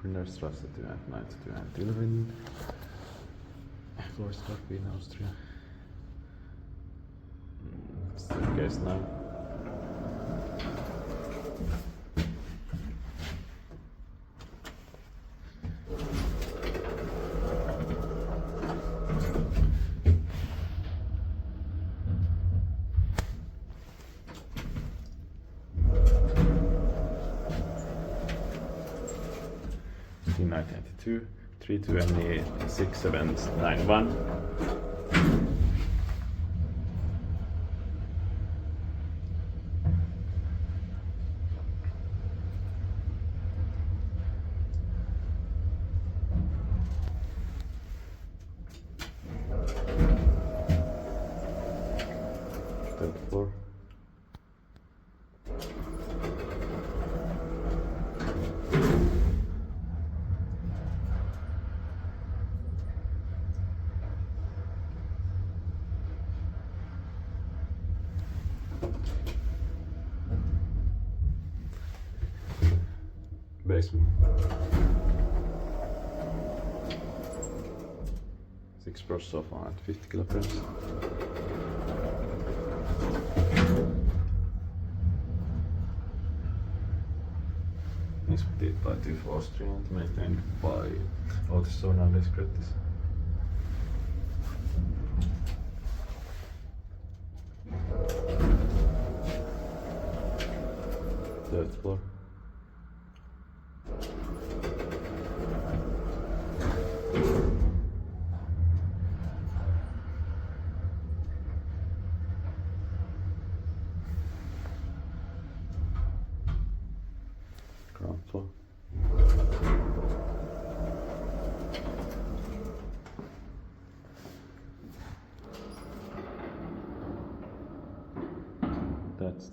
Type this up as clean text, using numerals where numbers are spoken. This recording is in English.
Brünner Straße 292 Floridsdorf, Vienna, Austria. It's the guest now. T992 328 6791. Third floor. Basement. 6-brush sofa at 50 kilograms. Inspected by Austria and maintained by Otis modernized. Third floor. Ground floor. That's